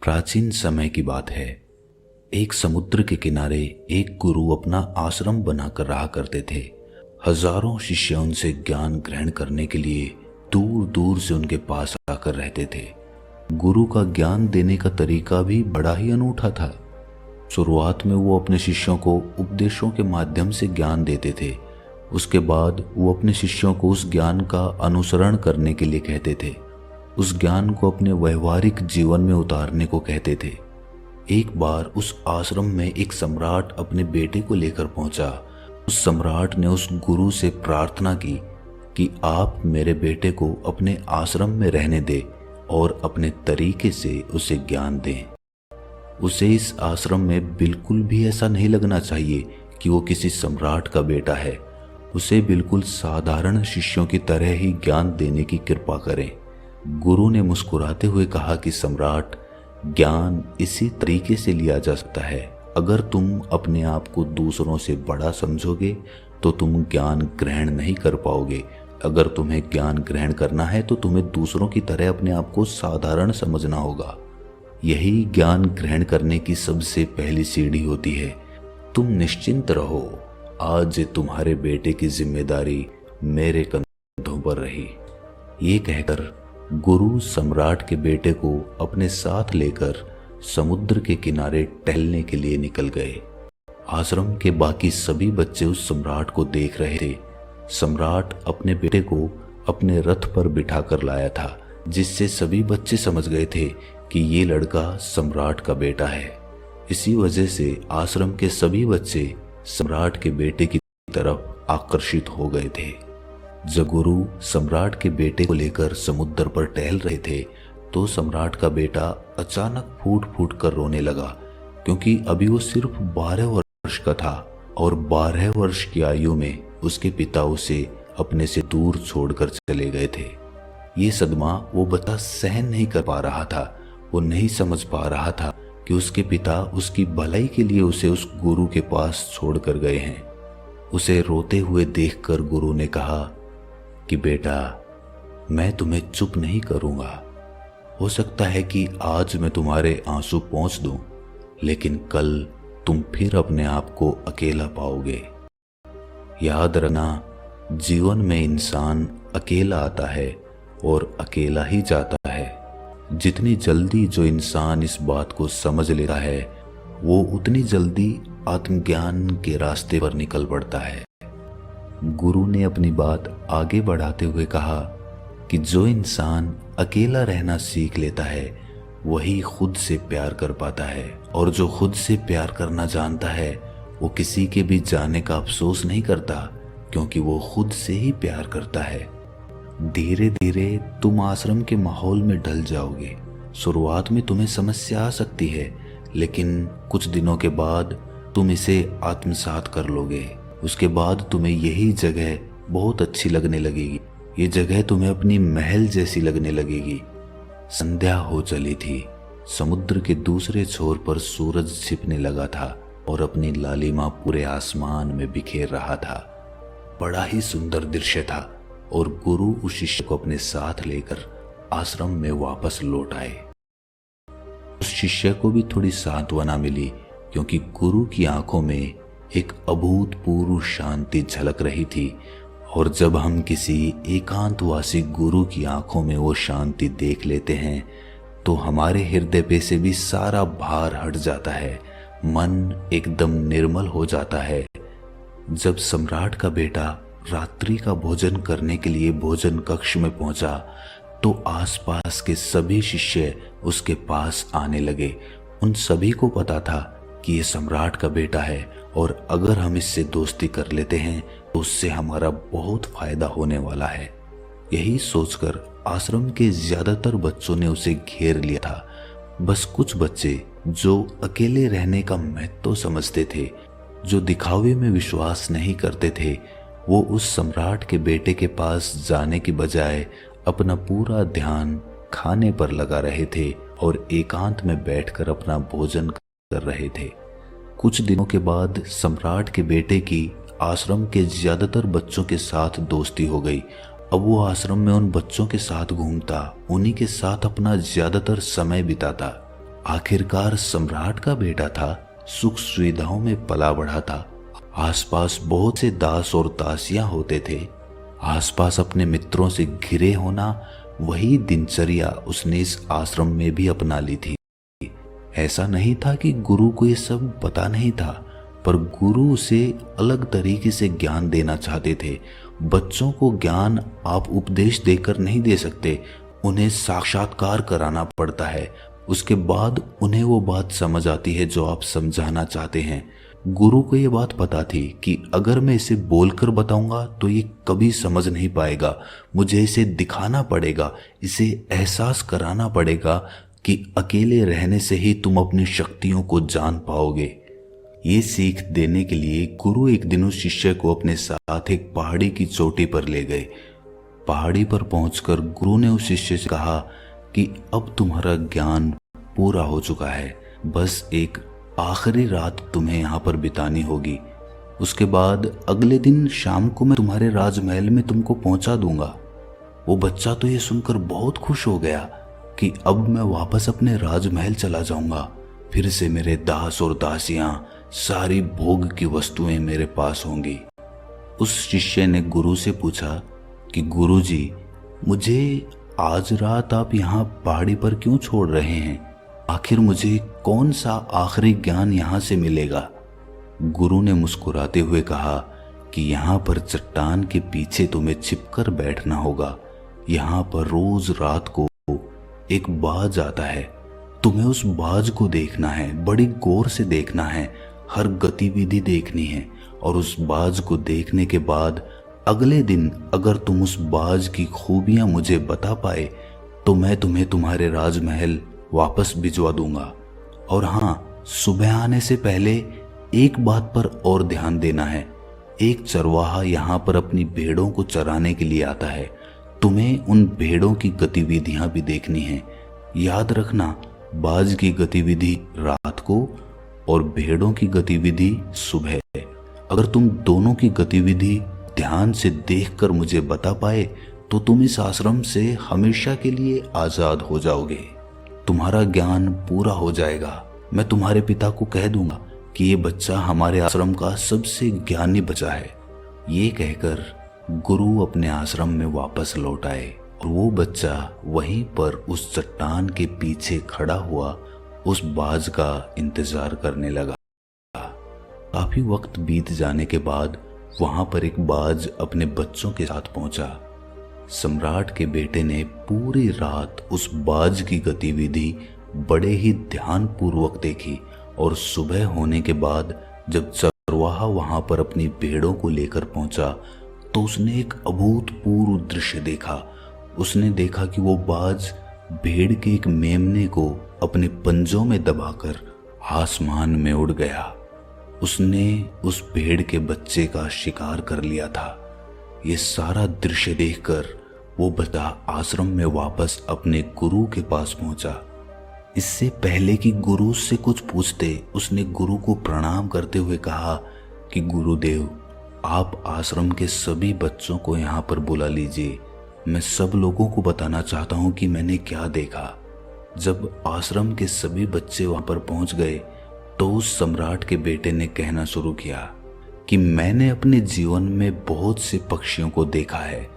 प्राचीन समय की बात है। एक समुद्र के किनारे एक गुरु अपना आश्रम बनाकर रहा करते थे। हजारों शिष्य उनसे ज्ञान ग्रहण करने के लिए दूर दूर से उनके पास आकर रहते थे। गुरु का ज्ञान देने का तरीका भी बड़ा ही अनूठा था। शुरुआत में वो अपने शिष्यों को उपदेशों के माध्यम से ज्ञान देते थे। उसके बाद वो अपने शिष्यों को उस ज्ञान का अनुसरण करने के लिए कहते थे, उस ज्ञान को अपने व्यवहारिक जीवन में उतारने को कहते थे। एक बार उस आश्रम में एक सम्राट अपने बेटे को लेकर पहुंचा। उस सम्राट ने उस गुरु से प्रार्थना की कि आप मेरे बेटे को अपने आश्रम में रहने दें और अपने तरीके से उसे ज्ञान दें। उसे इस आश्रम में बिल्कुल भी ऐसा नहीं लगना चाहिए कि वो किसी सम्राट का बेटा है। उसे बिल्कुल साधारण शिष्यों की तरह ही ज्ञान देने की कृपा करें। गुरु ने मुस्कुराते हुए कहा कि सम्राट, ज्ञान इसी तरीके से लिया जा सकता है। अगर तुम अपने आप को दूसरों से बड़ा समझोगे तो तुम ज्ञान ग्रहण नहीं कर पाओगे। अगर तुम्हें ज्ञान ग्रहण करना है तो तुम्हें दूसरों की तरह अपने आप को साधारण समझना होगा। यही ज्ञान ग्रहण करने की सबसे पहली सीढ़ी होती है। तुम निश्चिंत रहो, आज तुम्हारे बेटे की जिम्मेदारी मेरे कंधों पर रही। ये कहकर गुरु सम्राट के बेटे को अपने साथ लेकर समुद्र के किनारे टहलने के लिए निकल गए। आश्रम के बाकी सभी बच्चे उस सम्राट को देख रहे थे। सम्राट अपने बेटे को अपने रथ पर बिठा कर लाया था, जिससे सभी बच्चे समझ गए थे कि ये लड़का सम्राट का बेटा है। इसी वजह से आश्रम के सभी बच्चे सम्राट के बेटे की तरफ आकर्षित हो गए थे। जब गुरु सम्राट के बेटे को लेकर समुद्र पर टहल रहे थे तो सम्राट का बेटा अचानक फूट फूट कर रोने लगा, क्योंकि अभी वो सिर्फ 12 वर्ष का था और 12 वर्ष की आयु में उसके पिता उसे अपने से दूर छोड़कर चले गए थे। ये सदमा वो बच्चा सहन नहीं कर पा रहा था। वो नहीं समझ पा रहा था कि उसके पिता उसकी भलाई के लिए उसे उस गुरु के पास छोड़कर गए हैं। उसे रोते हुए देखकर गुरु ने कहा कि बेटा, मैं तुम्हें चुप नहीं करूंगा। हो सकता है कि आज मैं तुम्हारे आंसू पोंछ दूं, लेकिन कल तुम फिर अपने आप को अकेला पाओगे। याद रखना, जीवन में इंसान अकेला आता है और अकेला ही जाता है। जितनी जल्दी जो इंसान इस बात को समझ लेता है, वो उतनी जल्दी आत्मज्ञान के रास्ते पर निकल पड़ता है। गुरु ने अपनी बात आगे बढ़ाते हुए कहा कि जो इंसान अकेला रहना सीख लेता है वही खुद से प्यार कर पाता है, और जो खुद से प्यार करना जानता है वो किसी के भी जाने का अफसोस नहीं करता, क्योंकि वो खुद से ही प्यार करता है। धीरे धीरे तुम आश्रम के माहौल में ढल जाओगे। शुरुआत में तुम्हें समस्या आ सकती है, लेकिन कुछ दिनों के बाद तुम इसे आत्मसात कर लोगे। उसके बाद तुम्हें यही जगह बहुत अच्छी लगने लगेगी। ये जगह तुम्हें अपनी महल जैसी लगने लगेगी। संध्या हो चली थी। समुद्र के दूसरे छोर पर सूरज छिपने लगा था और अपनी लालिमा पूरे आसमान में बिखेर रहा था। बड़ा ही सुंदर दृश्य था और गुरु उस शिष्य को अपने साथ लेकर आश्रम में वापस लौट आए। उस शिष्य को भी थोड़ी सांत्वना मिली, क्योंकि गुरु की आंखों में एक अभूतपूर्व शांति झलक रही थी। और जब हम किसी एकांतवासी गुरु की आंखों में वो शांति देख लेते हैं तो हमारे हृदय पे से भी सारा भार हट जाता है, मन एकदम निर्मल हो जाता है। जब सम्राट का बेटा रात्रि का भोजन करने के लिए भोजन कक्ष में पहुंचा तो आसपास के सभी शिष्य उसके पास आने लगे। उन सभी को पता था कि ये सम्राट का बेटा है और अगर हम इससे दोस्ती कर लेते हैं तो उससे हमारा बहुत फायदा होने वाला है। यही सोचकर आश्रम के ज्यादातर बच्चों ने उसे घेर लिया था। बस कुछ बच्चे जो अकेले रहने का महत्व समझते थे, जो दिखावे में विश्वास नहीं करते थे, वो उस सम्राट के बेटे के पास जाने की बजाय अपना पूरा ध्यान खाने पर लगा रहे थे और एकांत में बैठकर अपना भोजन कर रहे थे। कुछ दिनों के बाद सम्राट के बेटे की आश्रम के ज्यादातर बच्चों के साथ दोस्ती हो गई। अब वो आश्रम में उन बच्चों के साथ घूमता, उन्हीं के साथ अपना ज्यादातर समय बिताता। आखिरकार सम्राट का बेटा था, सुख सुविधाओं में पला बढ़ा था। आसपास बहुत से दास और दासियां होते थे। आसपास अपने मित्रों से घिरे होना, वही दिनचर्या उसने इस आश्रम में भी अपना ली थी। ऐसा नहीं था कि गुरु को ये सब पता नहीं था, पर गुरु उसे अलग तरीके से ज्ञान देना चाहते थे। बच्चों को ज्ञान आप उपदेश देकर नहीं दे सकते, उन्हें साक्षात्कार कराना पड़ता है। उसके बाद उन्हें वो बात समझ आती है जो आप समझाना चाहते हैं। गुरु को ये बात पता थी कि अगर मैं इसे बोलकर बताऊंगा तो ये कभी समझ नहीं पाएगा। मुझे इसे दिखाना पड़ेगा, इसे एहसास कराना पड़ेगा कि अकेले रहने से ही तुम अपनी शक्तियों को जान पाओगे। ये सीख देने के लिए गुरु एक दिन उस शिष्य को अपने साथ एक पहाड़ी की चोटी पर ले गए। पहाड़ी पर पहुंचकर गुरु ने उस शिष्य से कहा कि अब तुम्हारा ज्ञान पूरा हो चुका है, बस एक आखिरी रात तुम्हें यहाँ पर बितानी होगी। उसके बाद अगले दिन शाम को मैं तुम्हारे राजमहल में तुमको पहुंचा दूंगा। वो बच्चा तो ये सुनकर बहुत खुश हो गया कि अब मैं वापस अपने राजमहल चला जाऊंगा। फिर से मेरे दास और दासियां, सारी भोग की वस्तुएं मेरे पास होंगी। उस शिष्य ने गुरु से पूछा कि गुरुजी, मुझे आज रात आप यहाँ पहाड़ी पर क्यों छोड़ रहे हैं? आखिर मुझे कौन सा आखिरी ज्ञान यहाँ से मिलेगा? गुरु ने मुस्कुराते हुए कहा कि यहाँ पर चट्टान के पीछे तुम्हें छिपकर बैठना होगा। यहाँ पर रोज रात को एक बाज आता है, तुम्हें उस बाज को देखना है, बड़ी गौर से देखना है, हर गतिविधि देखनी है। और उस बाज को देखने के बाद अगले दिन अगर तुम उस बाज की खूबियां मुझे बता पाए तो मैं तुम्हें तुम्हारे राजमहल वापस भिजवा दूंगा। और हाँ, सुबह आने से पहले एक बात पर और ध्यान देना है। एक चरवाहा यहाँ पर अपनी भेड़ों को चराने के लिए आता है, तुम्हें उन भेड़ों की गतिविधियां भी देखनी है। याद रखना, बाज की गतिविधि रात को और भेड़ों की गतिविधि सुबह। अगर तुम दोनों की गतिविधि ध्यान से देखकर मुझे बता पाए तो तुम इस आश्रम से हमेशा के लिए आजाद हो जाओगे। तुम्हारा ज्ञान पूरा हो जाएगा। मैं तुम्हारे पिता को कह दूंगा कि ये बच्चा हमारे आश्रम का सबसे ज्ञानी बच्चा है। ये कहकर गुरु अपने आश्रम में वापस लौट आए और वो बच्चा वहीं पर उस चट्टान के पीछे खड़ा हुआ उस बाज का इंतजार करने लगा। काफी वक्त बीत जाने के बाद वहां पर एक बाज अपने बच्चों के साथ पहुंचा। सम्राट के बेटे ने पूरी रात उस बाज की गतिविधि बड़े ही ध्यानपूर्वक देखी और सुबह होने के बाद जब चरवाहा वहां पर अपनी भेड़ों को लेकर पहुंचा तो उसने एक अभूतपूर्व दृश्य देखा। उसने देखा कि वो बाज भेड़ के एक मेमने को अपने पंजों में दबाकर आसमान में उड़ गया। उसने उस भेड़ के बच्चे का शिकार कर लिया था। ये सारा दृश्य देखकर वो बच्चा आश्रम में वापस अपने गुरु के पास पहुंचा। इससे पहले कि गुरु से कुछ पूछते, उसने गुरु को प्रणाम करते हुए कहा कि गुरुदेव, आप आश्रम के सभी बच्चों को यहाँ पर बुला लीजिए। मैं सब लोगों को बताना चाहता हूँ कि मैंने क्या देखा। जब आश्रम के सभी बच्चे वहां पर पहुंच गए तो उस सम्राट के बेटे ने कहना शुरू किया कि मैंने अपने जीवन में बहुत से पक्षियों को देखा है,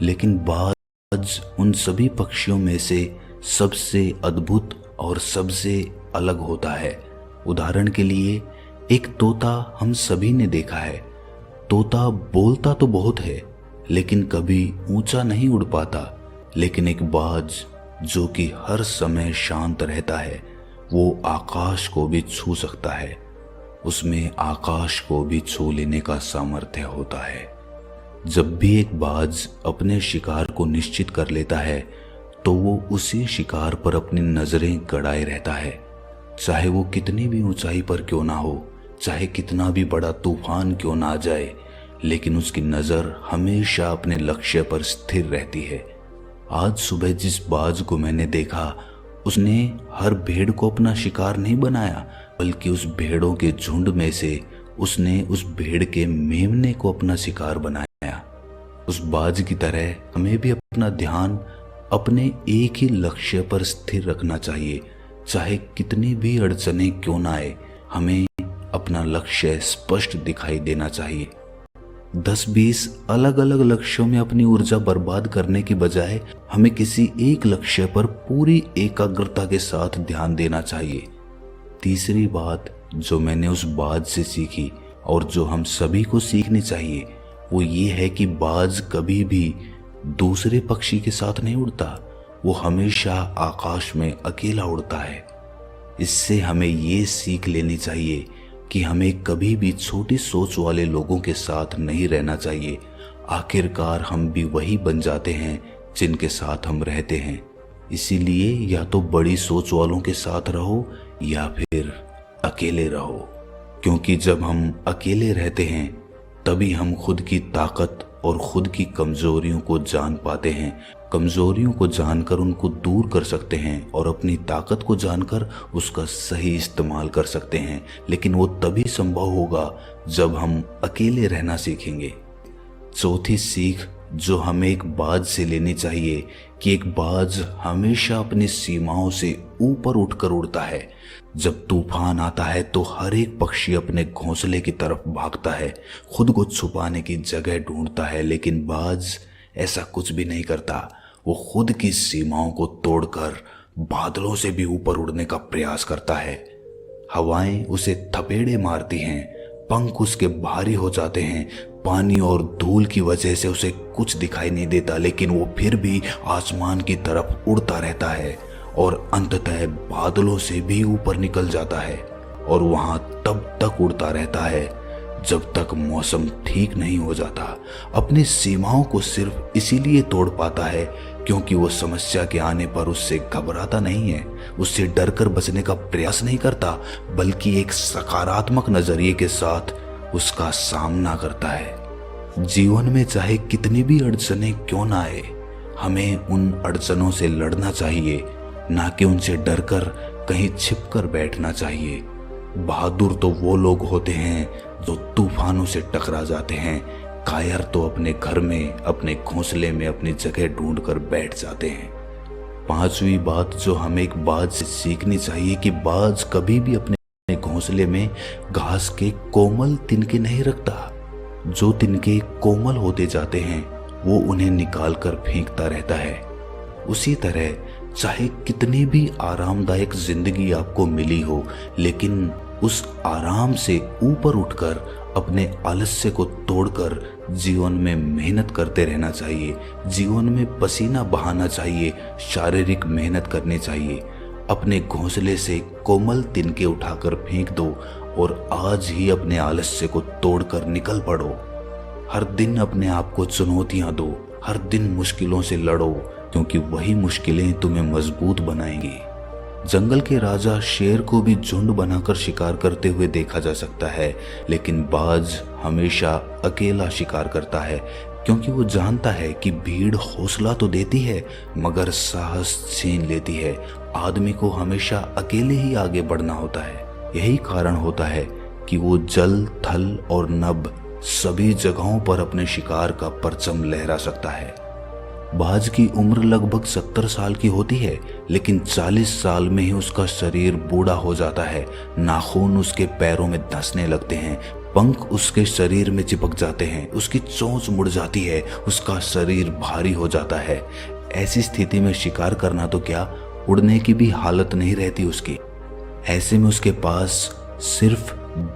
लेकिन बाज उन सभी पक्षियों में से सबसे अद्भुत और सबसे अलग होता है। उदाहरण के लिए, एक तोता हम सभी ने देखा है। तोता बोलता तो बहुत है, लेकिन कभी ऊंचा नहीं उड़ पाता। लेकिन एक बाज जो कि हर समय शांत रहता है, वो आकाश को भी छू सकता है। उसमें आकाश को भी छू लेने का सामर्थ्य होता है। जब भी एक बाज अपने शिकार को निश्चित कर लेता है तो वो उसी शिकार पर अपनी नजरें गड़ाए रहता है, चाहे वो कितनी भी ऊंचाई पर क्यों ना हो, चाहे कितना भी बड़ा तूफान क्यों ना आ जाए, लेकिन उसकी नजर हमेशा अपने लक्ष्य पर स्थिर रहती है। आज सुबह जिस बाज को मैंने देखा, उसने हर भेड़ को अपना शिकार नहीं बनाया, बल्कि उस भेड़ों के झुंड में से उसने उस भेड़ के मेमने को अपना शिकार बनाया। उस बाज की तरह हमें भी अपना ध्यान अपने एक ही लक्ष्य पर स्थिर रखना चाहिए। चाहे कितनी भी अड़चने क्यों ना आए, हमें अपना लक्ष्य स्पष्ट दिखाई देना चाहिए। 10-20 अलग अलग लक्ष्यों में अपनी ऊर्जा बर्बाद करने की बजाय हमें किसी एक लक्ष्य पर पूरी एकाग्रता के साथ ध्यान देना चाहिए। तीसरी बात जो मैंने उस बाज से सीखी और जो हम सभी को सीखनी चाहिए वो ये है कि बाज कभी भी दूसरे पक्षी के साथ नहीं उड़ता, वो हमेशा आकाश में अकेला उड़ता है। इससे हमें ये सीख लेनी चाहिए कि हमें कभी भी छोटी सोच वाले लोगों के साथ नहीं रहना चाहिए। आखिरकार हम भी वही बन जाते हैं जिनके साथ हम रहते हैं। इसीलिए या तो बड़ी सोच वालों के साथ रहो या फिर अकेले रहो, क्योंकि जब हम अकेले रहते हैं तभी हम खुद की ताकत और खुद की कमजोरियों को जान पाते हैं। कमजोरियों को जानकर उनको दूर कर सकते हैं और अपनी ताकत को जानकर उसका सही इस्तेमाल कर सकते हैं। लेकिन वो तभी संभव होगा जब हम अकेले रहना सीखेंगे। चौथी सीख जो हमें एक बाज से लेनी चाहिए कि एक बाज हमेशा अपनी सीमाओं से ऊपर उठकर उड़ता है। जब तूफान आता है तो हर एक पक्षी अपने घोंसले की तरफ भागता है, खुद को छुपाने की जगह ढूंढता है, लेकिन बाज ऐसा कुछ भी नहीं करता। वो खुद की सीमाओं को तोड़कर बादलों से भी ऊपर उड़ने का प्रयास करता है। हवाएं उसे थपेड़े मारती हैं, पंख उसके भारी हो जाते हैं, पानी और धूल की वजह से उसे कुछ दिखाई नहीं देता, लेकिन वो फिर भी आसमान की तरफ उड़ता रहता है और अंततः बादलों से भी ऊपर निकल जाता है और वहां तब तक उड़ता रहता है जब तक मौसम ठीक नहीं हो जाता। अपनी सीमाओं को सिर्फ इसीलिए तोड़ पाता है क्योंकि वो समस्या के आने पर उससे घबराता नहीं है, उससे डरकर बचने का प्रयास नहीं करता, बल्कि एक सकारात्मक नजरिए के साथ उसका सामना करता है। जीवन में चाहे कितनी भी अड़चनें क्यों ना आए, हमें उन अड़चनों से लड़ना चाहिए, ना कि उनसे डरकर कहीं छिपकर बैठना चाहिए। बहादुर तो वो लोग होते हैं जो तूफानों से टकरा जाते हैं, कायर तो अपने घर में, अपने घोंसले में अपनी जगह ढूंढकर बैठ जाते हैं। पांचवी बात जो हमें एक बाज से सीखनी चाहिए कि बाज कभी भी अपने घोंसले में घास के कोमल तिनके नहीं रखता। जो तिनके कोमल होते जाते हैं वो उन्हें निकाल कर फेंकता रहता है। उसी तरह चाहे कितनी भी आरामदायक जिंदगी आपको मिली हो, लेकिन उस आराम से ऊपर उठकर अपने आलस्य को तोड़कर जीवन में मेहनत करते रहना चाहिए। जीवन में पसीना बहाना चाहिए, शारीरिक मेहनत करनी चाहिए। अपने घोंसले से कोमल तिनके उठाकर फेंक दो और आज ही अपने आलस्य को तोड़कर निकल पड़ो। हर दिन अपने आप को चुनौतियां दो, हर दिन मुश्किलों से लड़ो, क्योंकि वही मुश्किलें तुम्हें मजबूत बनाएंगी। जंगल के राजा शेर को भी झुंड बनाकर शिकार करते हुए देखा जा सकता है, लेकिन बाज हमेशा अकेला शिकार करता है, क्योंकि वो जानता है कि भीड़ हौसला तो देती है मगर साहस छीन लेती है। आदमी को हमेशा अकेले ही आगे बढ़ना होता है। यही कारण होता है कि वो जल, थल और नभ सभी जगहों पर अपने शिकार का परचम लहरा सकता है। बाज की उम्र लगभग 70 साल की होती है, लेकिन 40 साल में ही उसका शरीर बूढ़ा हो जाता है। नाखून उसके पैरों में धंसने लगते हैं, पंख उसके शरीर में चिपक जाते हैं, उसकी चोंच मुड़ जाती है, उसका शरीर भारी हो जाता है। ऐसी स्थिति में शिकार करना तो क्या, उड़ने की भी हालत नहीं रहती उसकी। ऐसे में उसके पास सिर्फ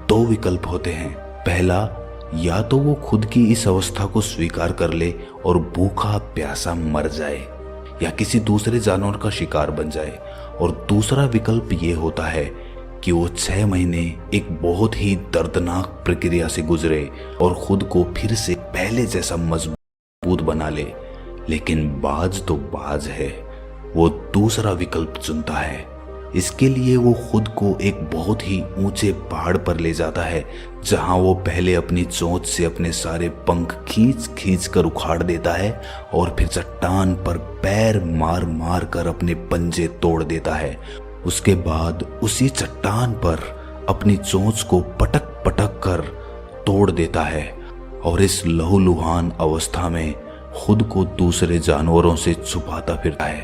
2 विकल्प होते हैं। पहला, या तो वो खुद की इस अवस्था को स्वीकार कर ले और भूखा प्यासा मर जाए या किसी दूसरे जानवर का शिकार बन जाए, और दूसरा विकल्प ये होता है कि वो 6 महीने एक बहुत ही दर्दनाक प्रक्रिया से गुजरे और खुद को फिर से पहले जैसा मजबूत बना ले। लेकिन बाज तो बाज है, वो दूसरा विकल्प चुनता है। इसके लिए वो खुद को एक बहुत ही ऊंचे पहाड़ पर ले जाता है, जहां वो पहले अपनी चोंच से अपने सारे पंख खींच खींच कर उखाड़ देता है और फिर चट्टान पर पैर मार मार कर अपने पंजे तोड़ देता है। उसके बाद उसी चट्टान पर अपनी चोंच को पटक पटक कर तोड़ देता है और इस लहूलुहान अवस्था में खुद को दूसरे जानवरों से छुपाता फिरता है।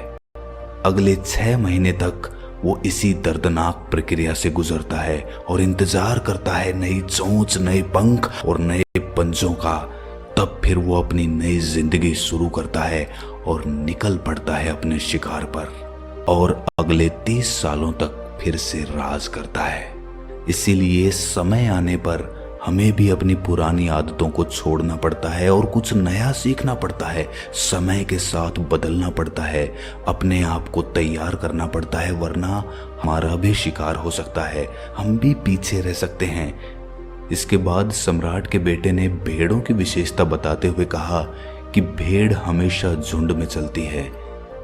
अगले 6 महीने तक वो इसी दर्दनाक प्रक्रिया से गुजरता है और इंतजार करता है नई चोंच, नए पंख और नए पंजों का। तब फिर वो अपनी नई जिंदगी शुरू करता है और निकल पड़ता है अपने शिकार पर और अगले 30 सालों तक फिर से राज करता है। इसीलिए समय आने पर हमें भी अपनी पुरानी आदतों को छोड़ना पड़ता है और कुछ नया सीखना पड़ता है। समय के साथ बदलना पड़ता है, अपने आप को तैयार करना पड़ता है, वरना हमारा भी शिकार हो सकता है, हम भी पीछे रह सकते हैं। इसके बाद सम्राट के बेटे ने भेड़ों की विशेषता बताते हुए कहा कि भेड़ हमेशा झुंड में चलती है।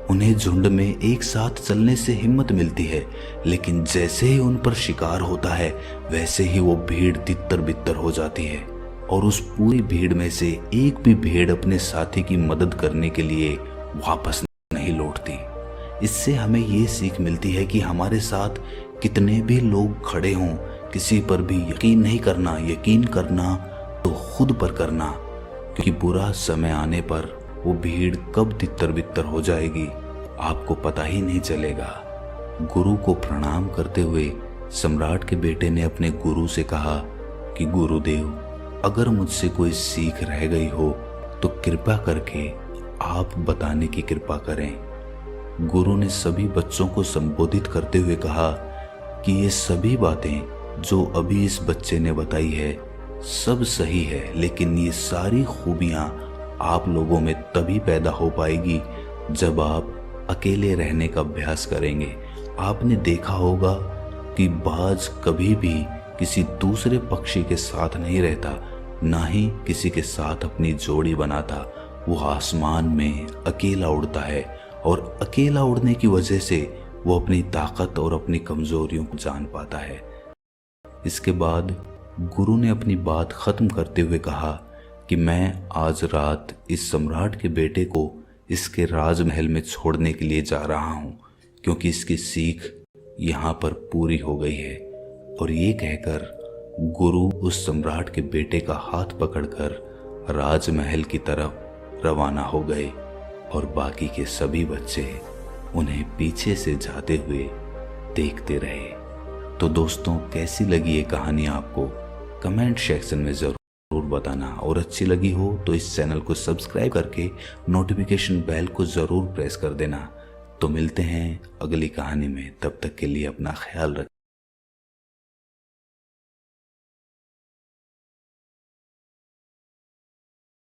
उन्हें झुंड में एक साथ चलने से हिम्मत मिलती है, लेकिन जैसे ही उन पर शिकार होता है वैसे ही वो भीड़ तितर बितर हो जाती है और उस पूरी भीड़ में से एक भी भेड़ अपने साथी की मदद करने के लिए वापस नहीं लौटती। इससे हमें ये सीख मिलती है कि हमारे साथ कितने भी लोग खड़े हों, किसी पर भी यकीन नहीं करना। यकीन करना तो खुद पर करना, क्योंकि बुरा समय आने पर वो भीड़ कब तितर बितर हो जाएगी आपको पता ही नहीं चलेगा। गुरु को प्रणाम करते हुए सम्राट के बेटे ने अपने गुरु से कहा कि गुरुदेव, अगर मुझसे कोई सीख रह गई हो तो कृपा करके आप बताने की कृपा करें। गुरु ने सभी बच्चों को संबोधित करते हुए कहा कि ये सभी बातें जो अभी इस बच्चे ने बताई है सब सही है, लेकिन ये सारी खूबियां आप लोगों में तभी पैदा हो पाएगी जब आप अकेले रहने का अभ्यास करेंगे। आपने देखा होगा कि बाज कभी भी किसी दूसरे पक्षी के साथ नहीं रहता, ना ही किसी के साथ अपनी जोड़ी बनाता। वो आसमान में अकेला उड़ता है और अकेला उड़ने की वजह से वो अपनी ताकत और अपनी कमजोरियों को जान पाता है। इसके बाद गुरु ने अपनी बात खत्म करते हुए कहा कि मैं आज रात इस सम्राट के बेटे को इसके राजमहल में छोड़ने के लिए जा रहा हूँ, क्योंकि इसकी सीख यहाँ पर पूरी हो गई है। और ये कहकर गुरु उस सम्राट के बेटे का हाथ पकड़कर राजमहल की तरफ रवाना हो गए और बाकी के सभी बच्चे उन्हें पीछे से जाते हुए देखते रहे। तो दोस्तों, कैसी लगी ये कहानी आपको? कमेंट सेक्शन में जरूर बताना, और अच्छी लगी हो तो इस चैनल को सब्सक्राइब करके नोटिफिकेशन बेल को जरूर प्रेस कर देना। तो मिलते हैं अगली कहानी में, तब तक के लिए अपना ख्याल रखें।